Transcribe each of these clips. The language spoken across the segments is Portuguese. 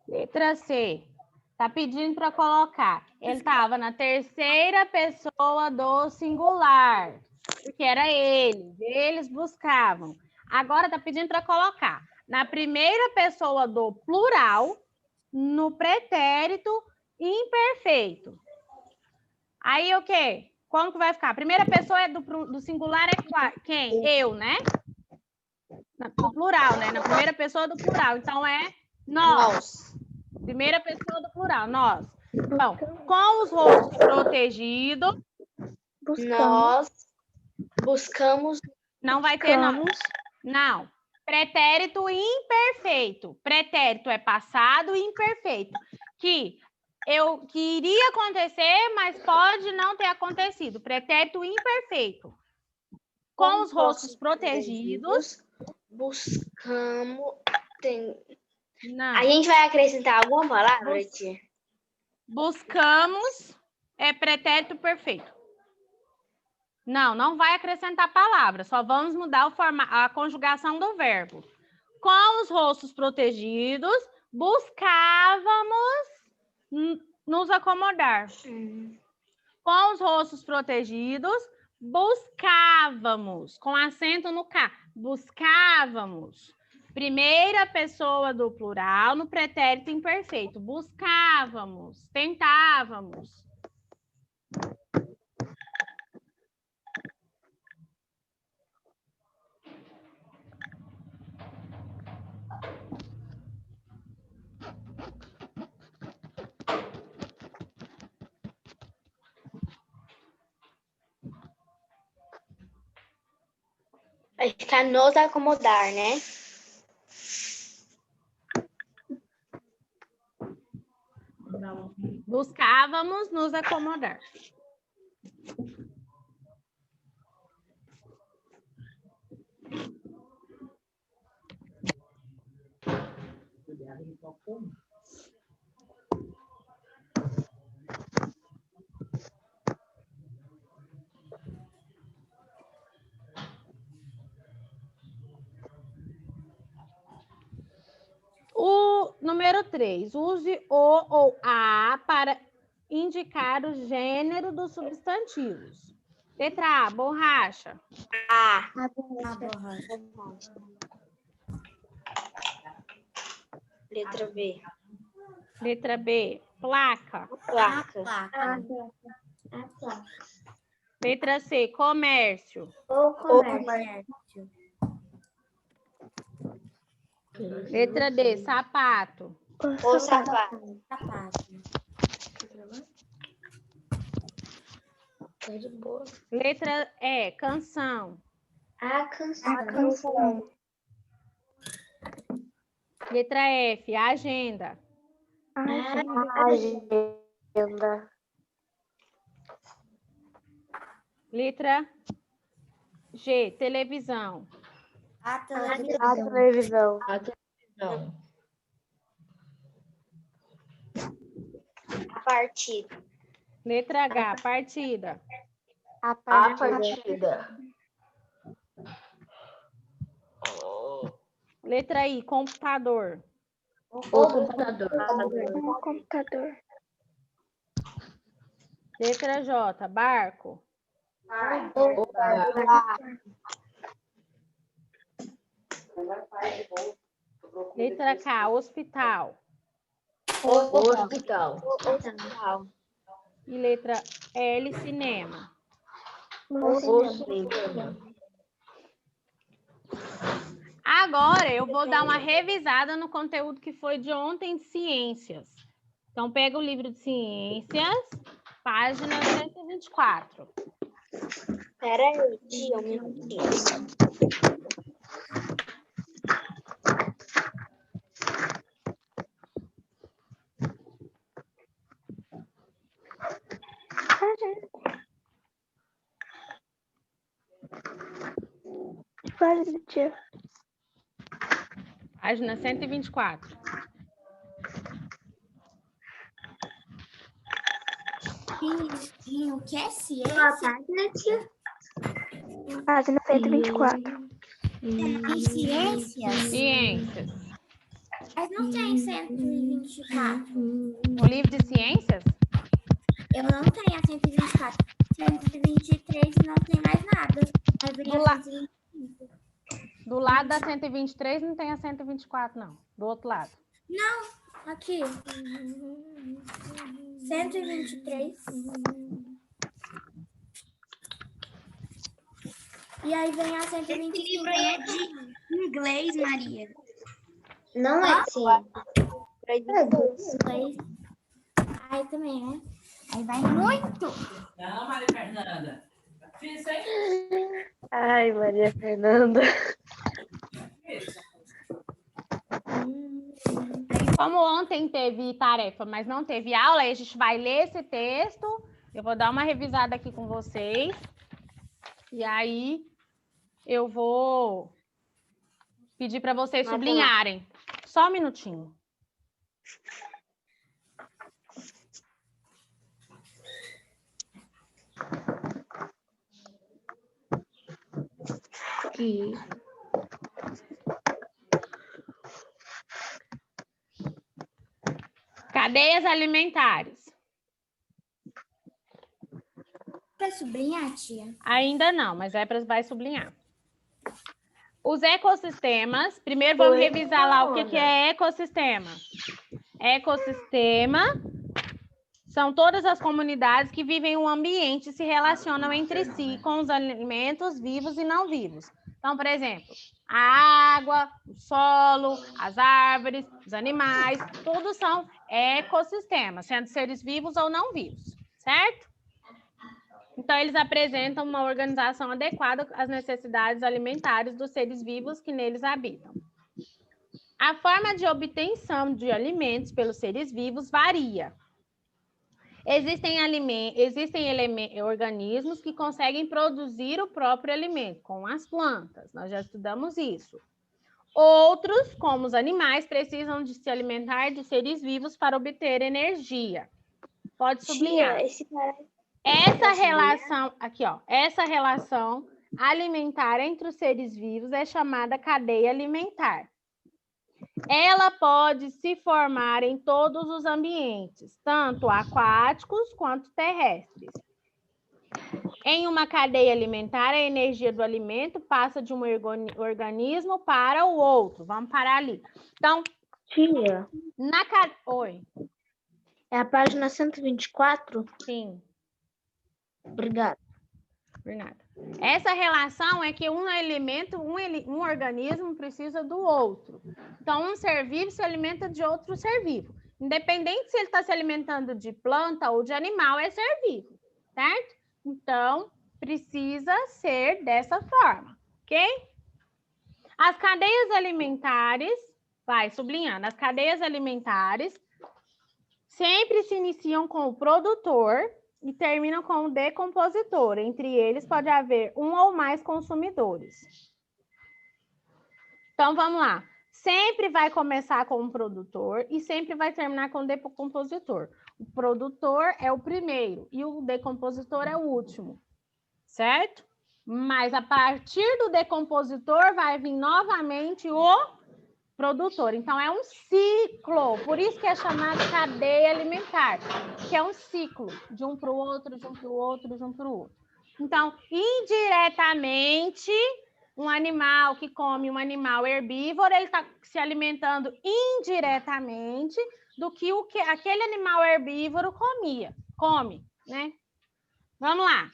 Letra C. Tá pedindo para colocar. Ele estava na terceira pessoa do singular, porque era eles. Eles buscavam. Agora tá pedindo para colocar na primeira pessoa do plural, no pretérito imperfeito. Aí o quê? Como que vai ficar? A primeira pessoa do singular é quem? Eu, né? No plural, né? Na primeira pessoa do plural. Então é nós. Primeira pessoa do plural, nós. Então, com os rostos protegidos. Nós buscamos. Não vai ter nós. Não. Pretérito imperfeito. Pretérito é passado e imperfeito. Que iria acontecer, mas pode não ter acontecido. Pretérito imperfeito. Com os rostos protegidos. Buscamos. Não. A gente vai acrescentar alguma palavra, tia? Buscamos é pretérito perfeito. Não vai acrescentar palavra, só vamos mudar a conjugação do verbo. Com os rostos protegidos, buscávamos nos acomodar. Com os rostos protegidos, buscávamos, com acento no K, buscávamos. Primeira pessoa do plural no pretérito imperfeito. Buscávamos, tentávamos. Vai ficar nos acomodar, né? Buscávamos nos acomodar. O número 3, use o ou a para indicar o gênero dos substantivos. Letra A, borracha. A. Letra B. Letra B, placa. Placa. Letra C, comércio. O comércio. Letra D, sapato. O sapato. Letra E, canção. A canção. Letra F, agenda. Agenda. Letra G, televisão. A televisão. A partida. Letra H, partida. A partida. Letra I, computador. O computador. Letra J, barco. O barco. Letra K, hospital. Hospital. E letra L, cinema. Agora eu vou dar uma revisada no conteúdo que foi de ontem de ciências. Então, pega o livro de ciências, página 124. Espera aí, tia, um minutinho. Página 124. O que é ciência? Boa tarde, tia. Página 124. Ciências. Ciências. Mas não tem 124. No livro de ciências? Eu não tenho a 124. 123 não tem mais nada. Aí vem Do a la- 125. Do lado da 123 não tem a 124, não. Do outro lado. Aqui. 123. E aí vem a 125. Esse livro aí é de inglês, Maria. Não é de ciência. É de Inglês. Aí também, né? Aí vai muito. Não, Maria Fernanda. Difícil, hein? Ai, Maria Fernanda. Como ontem teve tarefa, mas não teve aula, aí a gente vai ler esse texto. Eu vou dar uma revisada aqui com vocês. E aí eu vou pedir para vocês sublinharem. Só um minutinho. Aqui. Cadeias alimentares. Pra sublinhar, tia? Ainda não, mas vai sublinhar. Os ecossistemas, primeiro vamos revisar lá o que é ecossistema. Ecossistema são todas as comunidades que vivem em um ambiente e se relacionam entre si com os alimentos vivos e não vivos. Então, por exemplo, a água, o solo, as árvores, os animais, todos são ecossistemas, sendo seres vivos ou não vivos, certo? Então, eles apresentam uma organização adequada às necessidades alimentares dos seres vivos que neles habitam. A forma de obtenção de alimentos pelos seres vivos varia. Existem organismos que conseguem produzir o próprio alimento com as plantas. Nós já estudamos isso. Outros, como os animais, precisam de se alimentar de seres vivos para obter energia. Pode sublinhar. Essa relação, aqui, ó, essa relação alimentar entre os seres vivos é chamada cadeia alimentar. Ela pode se formar em todos os ambientes, tanto aquáticos quanto terrestres. Em uma cadeia alimentar, a energia do alimento passa de um organismo para o outro. Vamos parar ali. Então, Tia, Oi. é a página 124? Sim. Obrigada. Por nada. Essa relação é que um elemento, um organismo precisa do outro. Então, um ser vivo se alimenta de outro ser vivo. Independente se ele está se alimentando de planta ou de animal, é ser vivo, certo? Então, precisa ser dessa forma, ok? As cadeias alimentares, vai sublinhando, as cadeias alimentares sempre se iniciam com o produtor e terminam com o decompositor. Entre eles pode haver um ou mais consumidores. Então, vamos lá. Sempre vai começar com o produtor e sempre vai terminar com o decompositor. O produtor é o primeiro e o decompositor é o último, certo? Mas a partir do decompositor vai vir novamente o produtor. Então, é um ciclo. Por isso que é chamado cadeia alimentar, que é um ciclo de um para o outro, de um para o outro, de um para o outro. Então, indiretamente, um animal que come um animal herbívoro, ele está se alimentando indiretamente do que aquele animal herbívoro come, né? Vamos lá.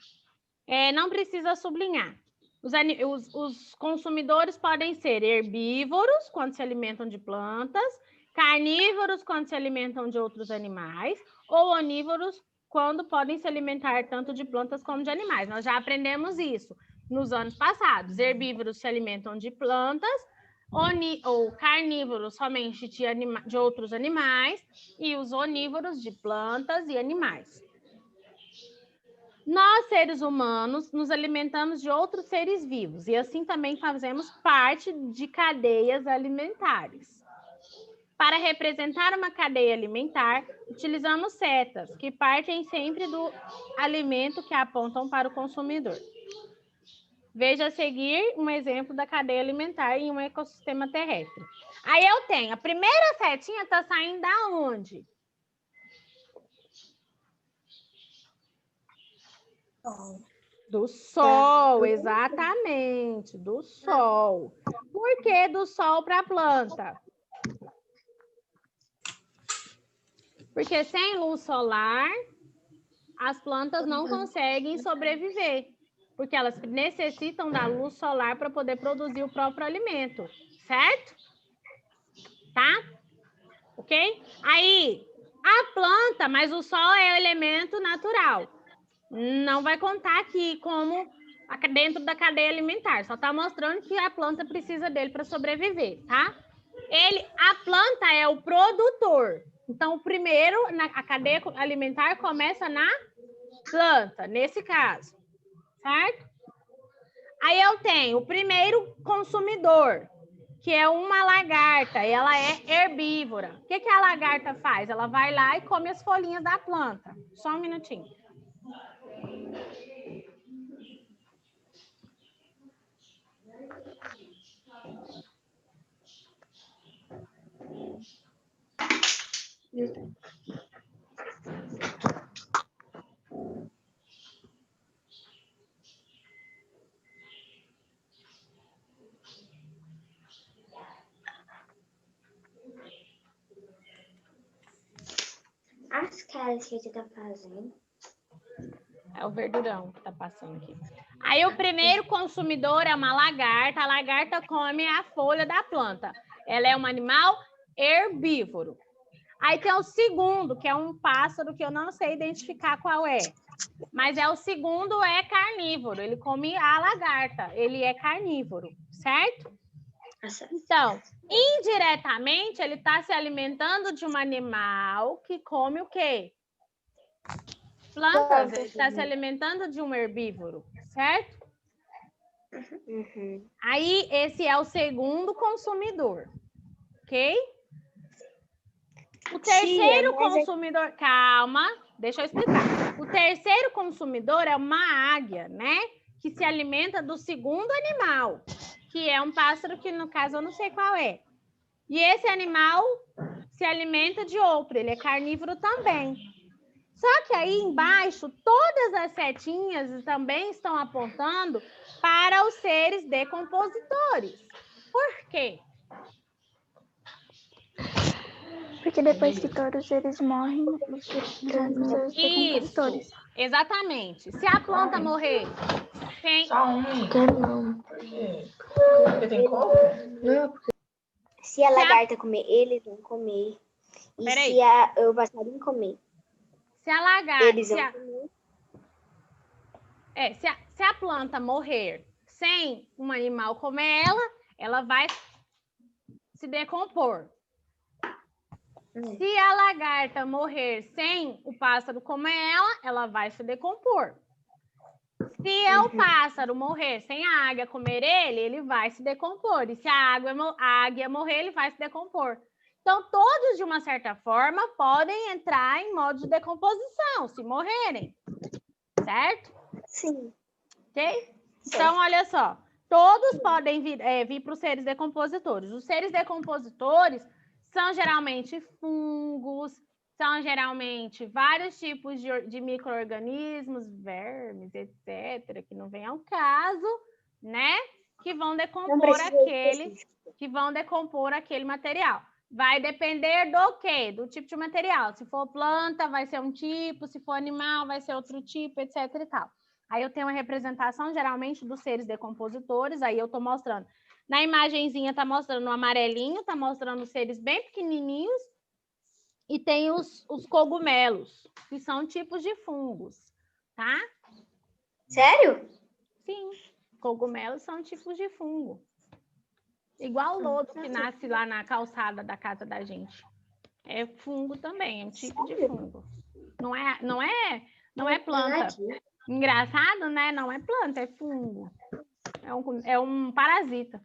Não precisa sublinhar. Os consumidores podem ser herbívoros, quando se alimentam de plantas, carnívoros, quando se alimentam de outros animais, ou onívoros, quando podem se alimentar tanto de plantas como de animais. Nós já aprendemos isso nos anos passados. Herbívoros se alimentam de plantas, ou carnívoros somente de outros animais, e os onívoros de plantas e animais. Nós, seres humanos, nos alimentamos de outros seres vivos e assim também fazemos parte de cadeias alimentares. Para representar uma cadeia alimentar, utilizamos setas, que partem sempre do alimento que apontam para o consumidor. Veja a seguir um exemplo da cadeia alimentar em um ecossistema terrestre. Aí eu tenho, a primeira setinha está saindo da onde? Do sol, exatamente, do sol. Por que do sol para a planta? Porque sem luz solar, as plantas não conseguem sobreviver, porque elas necessitam da luz solar para poder produzir o próprio alimento, certo? Tá? Ok? Aí, a planta, mas o sol é o elemento natural. Não vai contar aqui como dentro da cadeia alimentar, só está mostrando que a planta precisa dele para sobreviver, tá? A planta é o produtor. Então, primeiro, a cadeia alimentar começa na planta, nesse caso, certo? Aí eu tenho o primeiro consumidor, que é uma lagarta, ela é herbívora. O que a lagarta faz? Ela vai lá e come as folhinhas da planta. Só um minutinho. As caras que você tá fazendo. É o verdurão que tá passando aqui. Aí o primeiro consumidor é uma lagarta. A lagarta come a folha da planta. Ela é um animal herbívoro. Aí tem o segundo, que é um pássaro que eu não sei identificar qual é. Mas o segundo é carnívoro. Ele come a lagarta. Ele é carnívoro, certo? Então, indiretamente, ele está se alimentando de um animal que come o quê? Plantas. Ele está se alimentando de um herbívoro, certo? Uhum. Aí, esse é o segundo consumidor, ok? O terceiro consumidor... Calma, deixa eu explicar. O terceiro consumidor é uma águia, né? Que se alimenta do segundo animal, que é um pássaro que, no caso, eu não sei qual é. E esse animal se alimenta de outro, ele é carnívoro também. Só que aí embaixo, todas as setinhas também estão apontando para os seres decompositores. Por quê? Porque depois que todos eles morrem, os decompositores. Isso, exatamente. Se a planta morrer, tem... Só um. Quero não. Por quê? Porque tem como? Não, porque se a lagarta comer, eles vão comer. E Peraí. se o passarinho comer, Se a lagarta... eles vão comer. Se a planta morrer sem um animal comer ela vai se decompor. Se a lagarta morrer sem o pássaro comer ela vai se decompor. Se o pássaro morrer sem a águia comer ele vai se decompor. E se a águia morrer, ele vai se decompor. Então, todos, de uma certa forma, podem entrar em modo de decomposição, se morrerem. Certo? Sim. Ok? Então, olha só. Todos podem vir para os seres decompositores. Os seres decompositores são geralmente fungos, são geralmente vários tipos de micro-organismos, vermes, etc., que não vem ao caso, né? Que vão decompor aquele material. Vai depender do quê? Do tipo de material. Se for planta, vai ser um tipo, se for animal, vai ser outro tipo, etc. e tal. Aí eu tenho uma representação, geralmente, dos seres decompositores, aí eu estou mostrando. Na imagenzinha está mostrando o amarelinho, está mostrando os seres bem pequenininhos, e tem os cogumelos, que são tipos de fungos, tá? Sério? Sim, cogumelos são tipos de fungo. Igual o lodo que nasce lá na calçada da casa da gente. É fungo também, é um tipo de fungo. Não é planta. Engraçado, né? Não é planta, é fungo. É um parasita.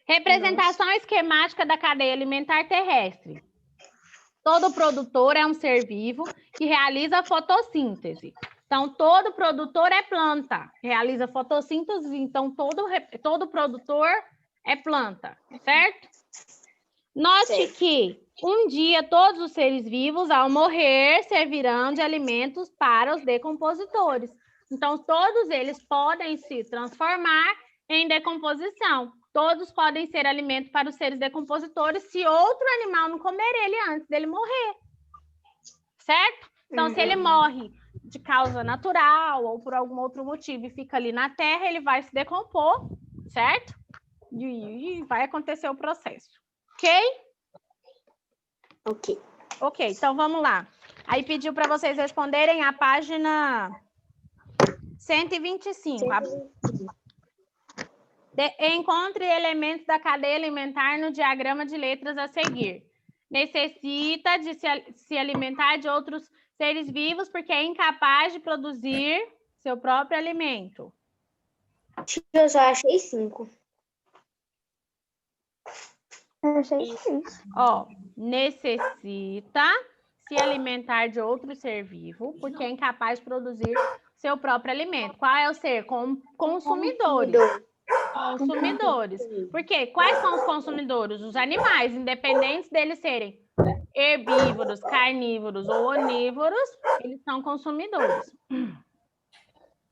Representação esquemática da cadeia alimentar terrestre. Todo produtor é um ser vivo que realiza fotossíntese. Então, todo produtor é planta, realiza fotossíntese, então todo produtor é planta, certo? Note Certo. que um dia todos os seres vivos, ao morrer, servirão de alimentos para os decompositores. Então, todos eles podem se transformar em decomposição. Todos podem ser alimento para os seres decompositores se outro animal não comer ele antes dele morrer. Certo? Então, se ele morre de causa natural ou por algum outro motivo e fica ali na terra, ele vai se decompor, certo? E vai acontecer o processo. Ok? Ok. Ok, então vamos lá. Aí pediu para vocês responderem a página 125. Encontre elementos da cadeia alimentar no diagrama de letras a seguir. Necessita de se alimentar de outros seres vivos porque é incapaz de produzir seu próprio alimento. Eu só achei 5. Eu achei 6. Ó, necessita se alimentar de outro ser vivo porque é incapaz de produzir seu próprio alimento. Qual é o ser? Consumidores. Consumidores. Por quê? Quais são os consumidores? Os animais, independentes deles serem herbívoros, carnívoros ou onívoros, eles são consumidores.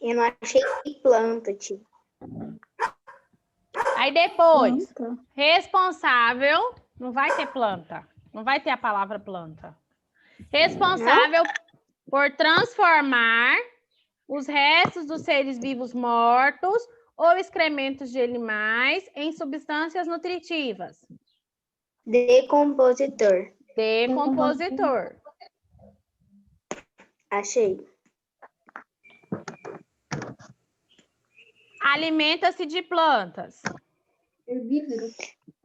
Eu não achei planta, tio. Aí depois, responsável, não vai ter planta, não vai ter a palavra planta. Responsável por transformar os restos dos seres vivos mortos ou excrementos de animais em substâncias nutritivas. Decompositor. Decompositor. Achei. Alimenta-se de plantas.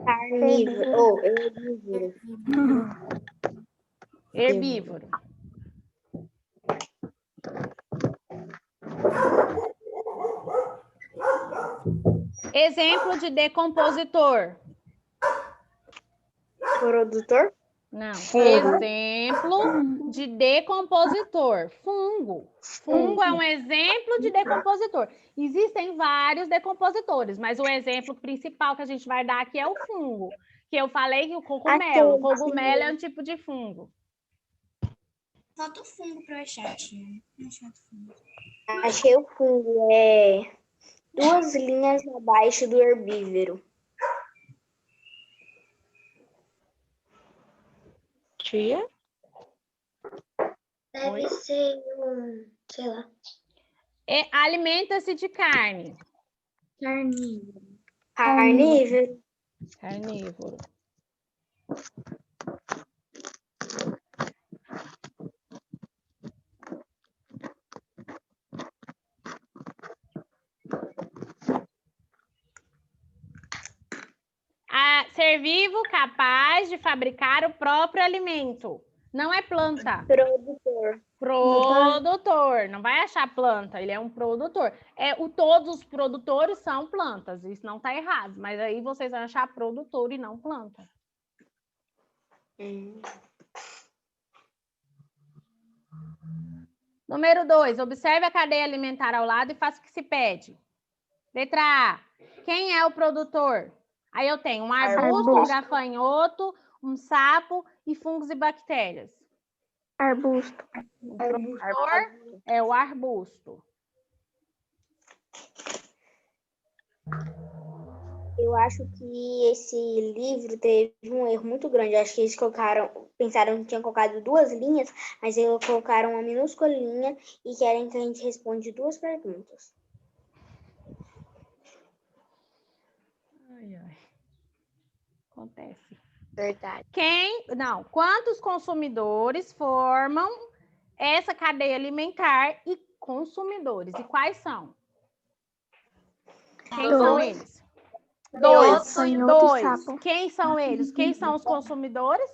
Carnívoro. Ou herbívoro. Herbívoro. Exemplo de decompositor. Produtor. Não. Exemplo de decompositor. Fungo. Fungo é um exemplo de decompositor. Existem vários decompositores, mas o exemplo principal que a gente vai dar aqui é o fungo. Que eu falei que o cogumelo. O cogumelo é um tipo de fungo. Falta o fungo para eu achar, tia. Não achei outro fungo. Achei o fungo. É 2 linhas abaixo do herbívoro. Tia? Deve ser sei lá. Alimenta-se de carne. Carnívoro. Carnívoro. Carnívoro. Ser vivo capaz de fabricar o próprio alimento. Não é planta. Produtor. Produtor. Não vai achar planta, ele é um produtor. Todos os produtores são plantas, isso não está errado. Mas aí vocês vão achar produtor e não planta. Número 2. Observe a cadeia alimentar ao lado e faça o que se pede. Letra A. Quem é o produtor? Aí eu tenho um arbusto, um gafanhoto, um sapo e fungos e bactérias. Arbusto. O produtor é o arbusto. Eu acho que esse livro teve um erro muito grande. Eu acho que eles pensaram que tinham colocado 2 linhas, mas eles colocaram uma minúscula linha e querem que a gente responda 2 perguntas. Ai, ai. Acontece. Verdade. Quantos consumidores formam essa cadeia alimentar e consumidores? E quais são? Quem são eles? 2. Quem são eles? Quem são os consumidores?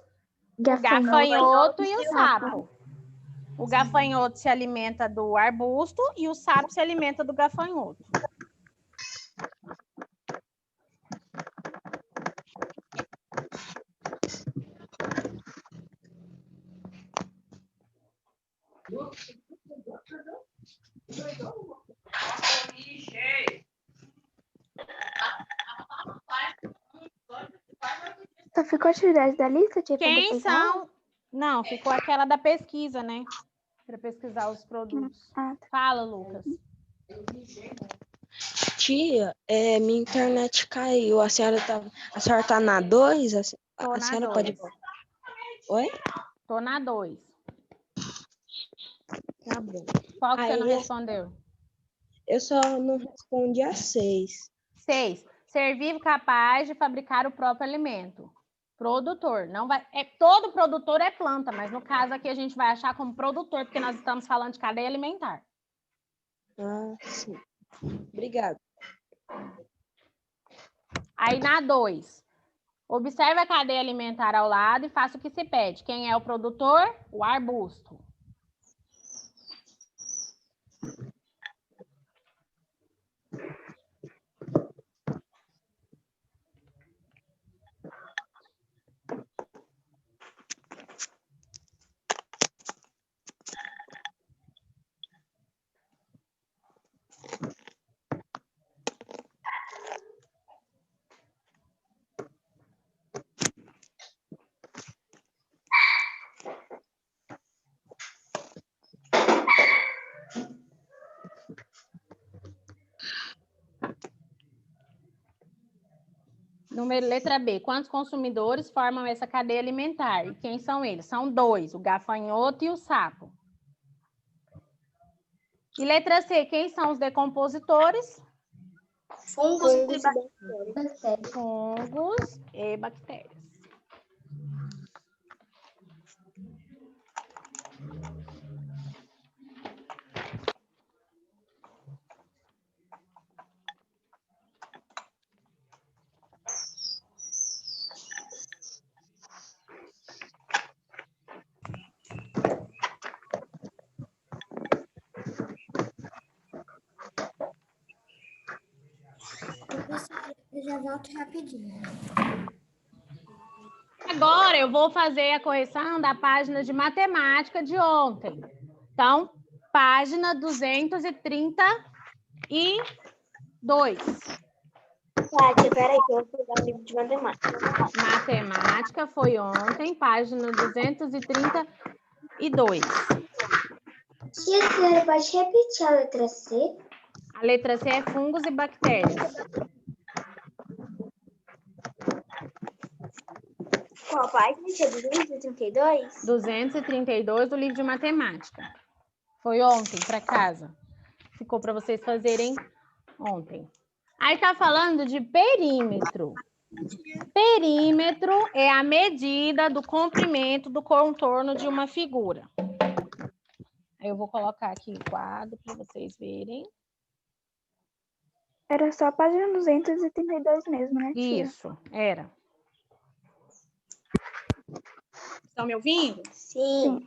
O gafanhoto e o sapo. O gafanhoto se alimenta do arbusto e o sapo se alimenta do gafanhoto. Tá ficou a atividade da lista, tipo? Quem depois da aula? são... Não, ficou aquela da pesquisa, né? Para pesquisar os produtos. Ah, tá. Fala, Lucas. Tia, minha internet caiu. A senhora tá na 2? Tô A na senhora 2. pode... Oi? Tô na 2. Tá bom. Qual que você não Aí, respondeu? eu só não respondi a 6. 6. Ser vivo capaz de fabricar o próprio alimento. Produtor. Não vai... todo produtor é planta, mas no caso aqui a gente vai achar como produtor, porque nós estamos falando de cadeia alimentar. Ah, sim. Obrigado. Aí na 2. Observe a cadeia alimentar ao lado e faça o que se pede. Quem é o produtor? O arbusto. Letra B. Quantos consumidores formam essa cadeia alimentar? E quem são eles? São 2, o gafanhoto e o sapo. E letra C. Quem são os decompositores? Fungos e bactérias. Fungos e bactérias. Eu já volto rapidinho. Agora eu vou fazer a correção da página de matemática de ontem. Então, página 232. Tati, peraí, que eu vou pegar o livro de matemática. Matemática foi ontem, página 232. Tia, a senhora pode repetir a letra C? A letra C é fungos e bactérias. Qual página? Tia, 232? 232 do livro de matemática. Foi ontem para casa. Ficou para vocês fazerem ontem. Aí tá falando de perímetro. Perímetro é a medida do comprimento do contorno de uma figura. Aí eu vou colocar aqui o quadro para vocês verem. Era só a página 232 mesmo, né, tia? Isso, era. Estão me ouvindo? Sim.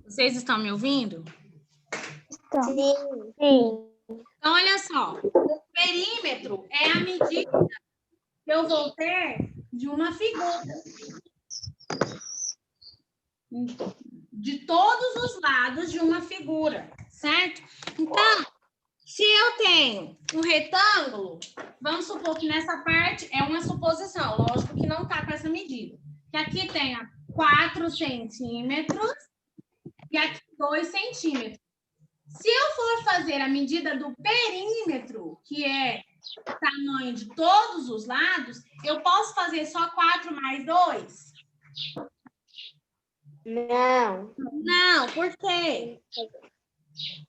Vocês estão me ouvindo? Então, Sim. Então, olha só. O perímetro é a medida que eu vou ter de uma figura. De todos os lados de uma figura, certo? Então, se eu tenho um retângulo, vamos supor que nessa parte é uma suposição, lógico que não está com essa medida. Que aqui tenha 4 centímetros e aqui 2 centímetros. Se eu for fazer a medida do perímetro, que é o tamanho de todos os lados, eu posso fazer só 4 mais 2? Não. Não, por quê?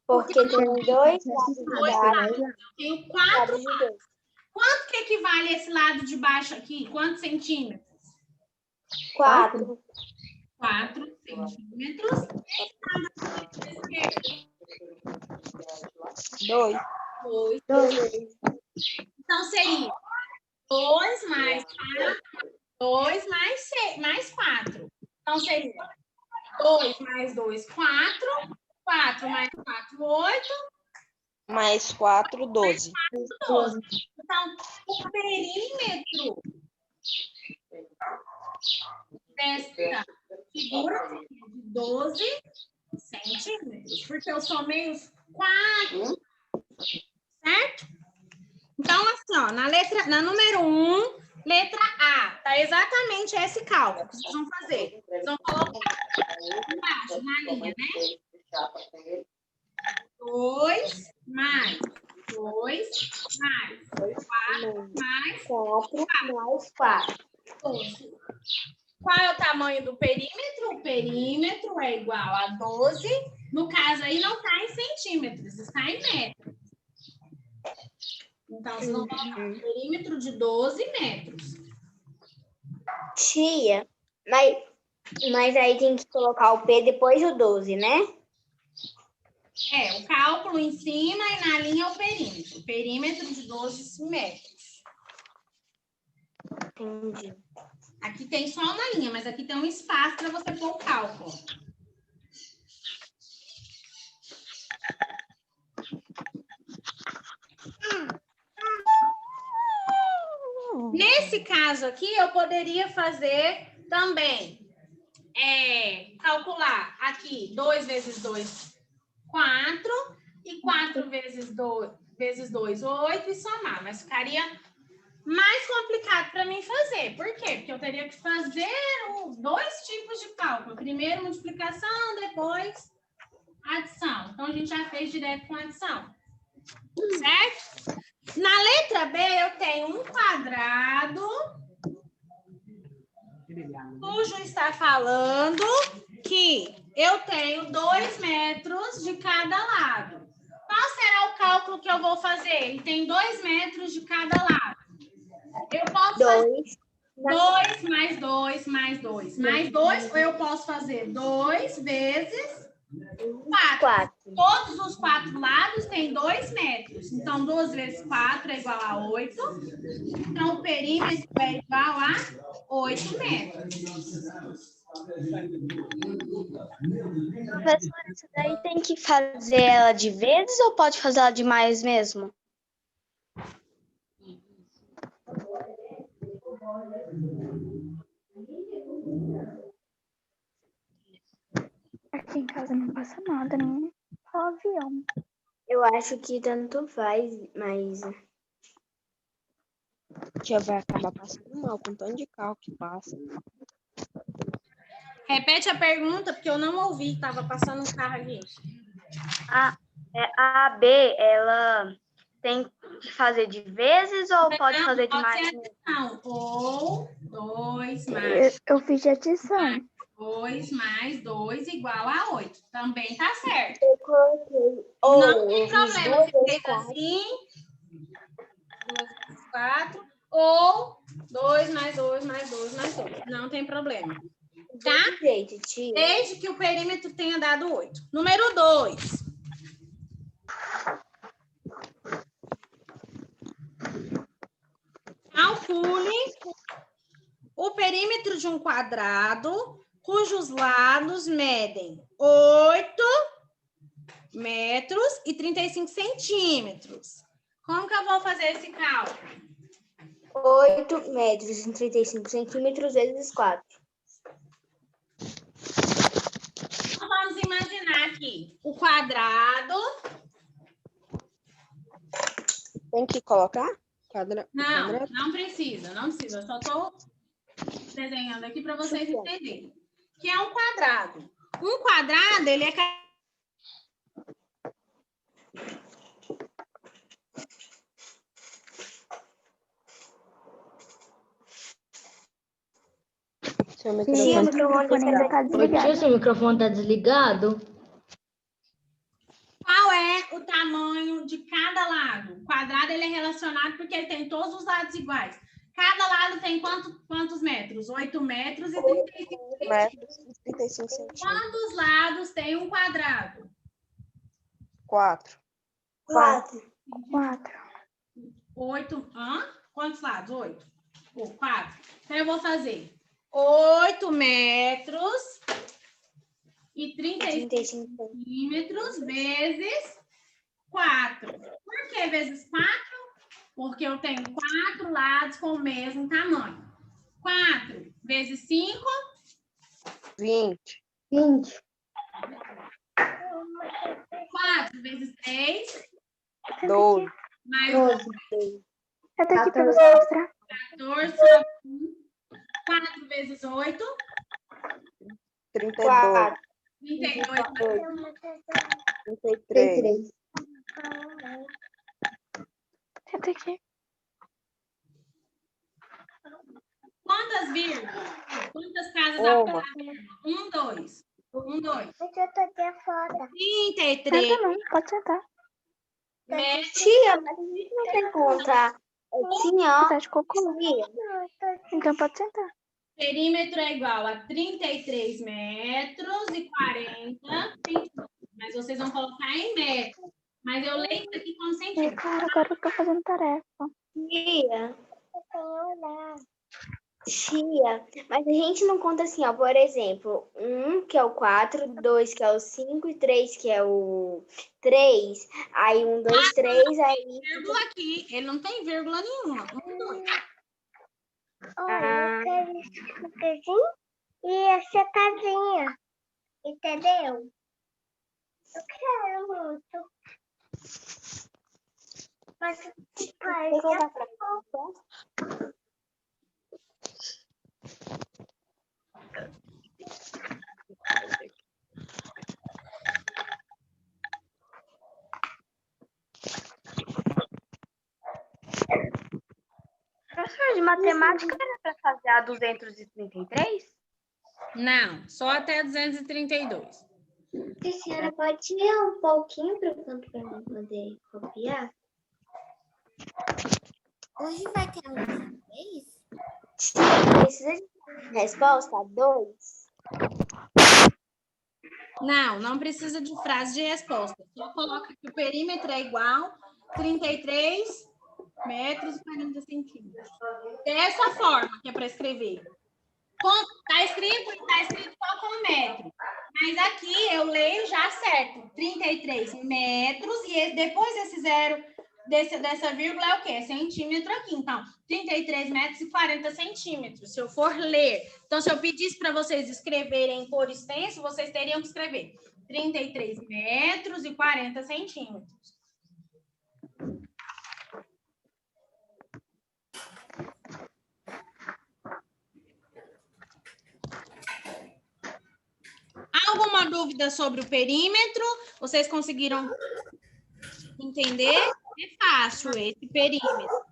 Porque tem dois lados de Dois baixo. lados. Eu tenho 4 Lados de dois. Quanto que equivale esse lado de baixo aqui? Quantos centímetros? 4. 4 centímetros. Esse lado aqui da esquerda? 2. 2. Então, seria 2 mais 4, 2 mais 4. Então, seria 2 mais 2, 4. 4 mais 4, 8. Mais 4, 12. 12. Então, o perímetro dessa figura seria de 12 centímetros, porque eu somei os 4 ó, na número 1, letra A, tá exatamente esse cálculo que vocês vão fazer. Vocês vão colocar embaixo, na linha, né? 2 mais 2 mais 4 mais 4 mais 4. 12. Qual é o tamanho do perímetro? O perímetro é igual a 12. No caso aí, não está em centímetros, está em metros. Então, vocês vão colocar um perímetro de 12 metros. Tia, mas aí tem que colocar o P depois do 12, né? É, o cálculo em cima e na linha é o perímetro. Perímetro de 12 metros. Entendi. Aqui tem só uma linha, mas aqui tem um espaço para você pôr o cálculo. Nesse caso aqui, eu poderia fazer também, calcular aqui 2 vezes 2, 4, e 4 vezes 2, 8, e somar. Mas ficaria mais complicado para mim fazer. Por quê? Porque eu teria que fazer os 2 tipos de cálculo. Primeiro multiplicação, depois adição. Então, a gente já fez direto com adição. Certo? Na letra B, eu tenho um quadrado, cujo está falando que eu tenho 2 metros de cada lado. Qual será o cálculo que eu vou fazer? Ele tem 2 metros de cada lado. Eu posso fazer 2 mais 2 mais 2 mais 2, ou eu posso fazer 2 vezes 4. Todos os 4 lados têm 2 metros. Então, 2 vezes 4 é igual a 8. Então, o perímetro é igual a 8 metros. Professora, isso daí tem que fazer ela de vezes ou pode fazer ela de mais mesmo? Aqui em casa não passa nada, nem só avião. Eu acho que tanto faz, mas... Tia vai acabar passando mal com tanto de carro que passa. Repete a pergunta, porque eu não ouvi, estava passando um carro aqui. A B, ela tem que fazer de vezes ou pode fazer de mais? Não, ou 2 mais Eu fiz de adição. 2 mais 2 igual a 8. Também tá certo. Eu coloquei... Não tem problema se fez assim, 2 vezes 4, ou 2 mais 2 mais 2 mais 2. Não tem problema. Tá? Jeito, tia. Desde que o perímetro tenha dado 8. Número 2. Calcule o perímetro de um quadrado cujos lados medem 8 metros e 35 centímetros. Como que eu vou fazer esse cálculo? 8 metros e 35 centímetros vezes 4. Então, vamos imaginar aqui o quadrado. Tem que colocar? Não, não precisa, não precisa. Eu só estou desenhando aqui para vocês entenderem. Que é um quadrado. Um quadrado, ele é... Seu Sim, microfone. o microfone ainda tá desligado. Tia, seu microfone tá desligado? Qual é o tamanho de cada lado? O quadrado ele é relacionado porque ele tem todos os lados iguais. Cada lado tem quantos metros? 8 metros e 35 centímetros. 35 centímetros. Quantos lados tem um quadrado? 4. 4. 8. Quantos lados? 8. 4. Então, eu vou fazer 8 metros e 35 centímetros vezes 4. Por que vezes 4? Porque eu tenho 4 lados com o mesmo tamanho. 4 vezes 5? 20. 4 vezes 3? 12. Mais 12. Eu tô aqui pra você mostrar. 14, 4 vezes 8, 32, 4, 32. 33. Senta aqui. Quantas vírgulas? Quantas casas Uma. após a vírgula? 1, 2. 1, 2. Mas eu tô de foto. 33 Senta não, pode sentar. metros. Tia, mas a gente não tem conta assim, ó. Você tá de cocô? Tia, Então pode sentar. Perímetro é igual a 33 metros e 40 centímetros. Mas vocês vão colocar em metros. Mas eu leio isso aqui como centímetros. Cara, agora eu tô fazendo tarefa. tia, mas a gente não conta assim, ó. Por exemplo, 1 que é o 4, 2 que é o 5 e 3 que é o 3. Aí 1, 2, 3, aí. Vírgula aqui. Ele não tem vírgula nenhuma. 1, 2. Eu quero esse cafezinho e essa casinha. Entendeu? Eu quero muito. Mas pai, Vou colocar pra cá. Professor de matemática era para fazer a 233? Não, só até 232. a senhora pode tirar um pouquinho para mim poder copiar? Hoje vai ter aula de inglês? Precisa de resposta? 2. Não, não precisa de frase de resposta. Só coloca que o perímetro é igual a 33 metros e 40 centímetros. Dessa forma que é para escrever. Está escrito só com metro. Mas aqui eu leio já certo. 33 metros e depois desse zero, dessa vírgula é o quê? É centímetro aqui. Então, 33 metros e 40 centímetros, se eu for ler. Então, se eu pedisse para vocês escreverem por extenso, vocês teriam que escrever 33 metros e 40 centímetros. Alguma dúvida sobre o perímetro? Vocês conseguiram entender? É fácil esse perímetro.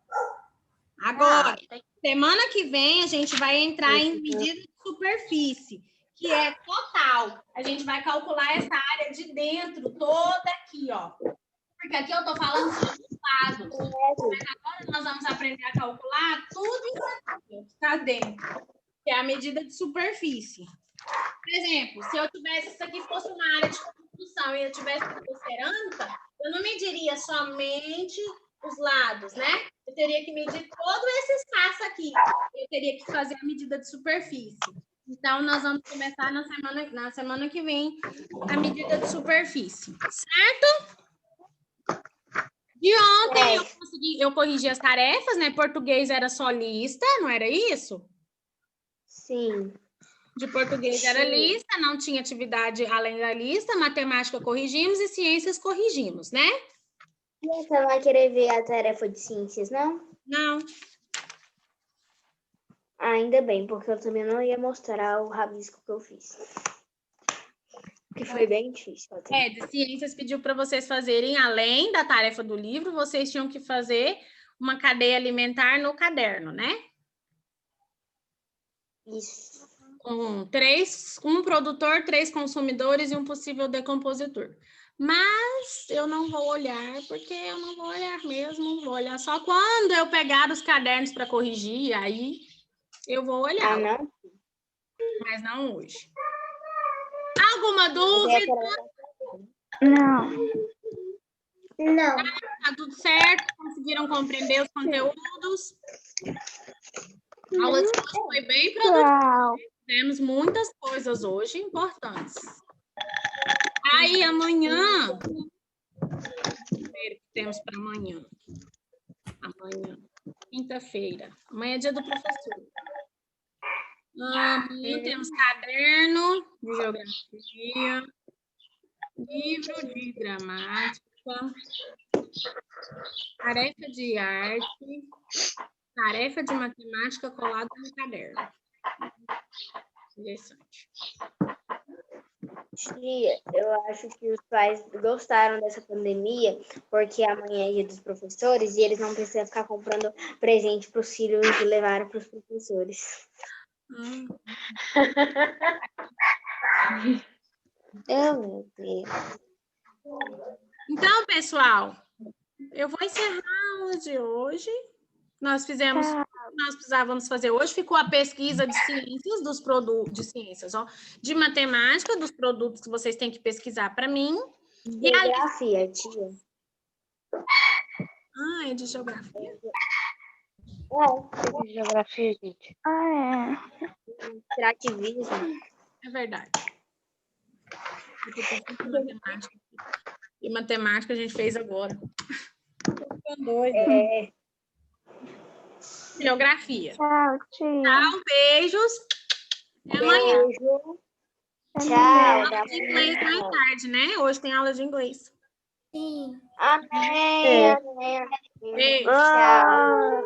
Agora, semana que vem, a gente vai entrar em medida de superfície, que é total. A gente vai calcular essa área de dentro toda aqui, ó. Porque aqui eu tô falando sobre os lados. Mas agora nós vamos aprender a calcular tudo isso aqui, que está dentro, que é a medida de superfície. Por exemplo, se eu tivesse, isso aqui fosse uma área de construção e eu tivesse cerâmica, eu não mediria somente os lados, né? Eu teria que medir todo esse espaço aqui. Eu teria que fazer a medida de superfície. Então, nós vamos começar na semana que vem a medida de superfície, certo? De ontem eu corrigi as tarefas, né? Português era só lista, não era isso? Sim. De português era lista, não tinha atividade além da lista, matemática corrigimos e ciências corrigimos, né? E você vai querer ver a tarefa de ciências, não? Não. Ainda bem, porque eu também não ia mostrar o rabisco que eu fiz. Que foi bem difícil. De ciências pediu para vocês fazerem, além da tarefa do livro, vocês tinham que fazer uma cadeia alimentar no caderno, né? Isso. Um produtor, 3 consumidores e um possível decompositor. Mas eu não vou olhar, porque eu não vou olhar mesmo, vou olhar só quando eu pegar os cadernos para corrigir, aí eu vou olhar. Ah, não? Mas não hoje. Alguma dúvida? Não. Não. Tá tudo certo? Conseguiram compreender os conteúdos? A aula de hoje foi bem produtiva. Tchau. Temos muitas coisas hoje importantes. Aí, amanhã... Primeiro que temos para amanhã. Amanhã, quinta-feira. Amanhã é dia do professor. Amanhã temos caderno de geografia, livro de gramática, tarefa de arte, tarefa de matemática colada no caderno. Interessante. Tia, eu acho que os pais gostaram dessa pandemia porque amanhã é dia dos professores e eles não precisam ficar comprando presente para os filhos e levaram para os professores. Meu Deus. Então, pessoal, eu vou encerrar a aula de hoje. Nós fizemos o que nós precisávamos fazer hoje. Ficou a pesquisa de ciências dos produtos, de ciências, ó, de matemática, dos produtos que vocês têm que pesquisar para mim. E a Geografia, tia. Ah, é de geografia? É, Geografia, gente. extrativismo. É verdade. Eu tô pensando em matemática. E matemática a gente fez agora. Tô doida. É, Geografia. Tchau, tia. Tchau, beijos. Até amanhã. beijo. Até Tchau. amanhã. Aula de inglês mais tarde, né? Hoje tem aula de inglês. Sim. Amém. Amém. Beijo. Tchau.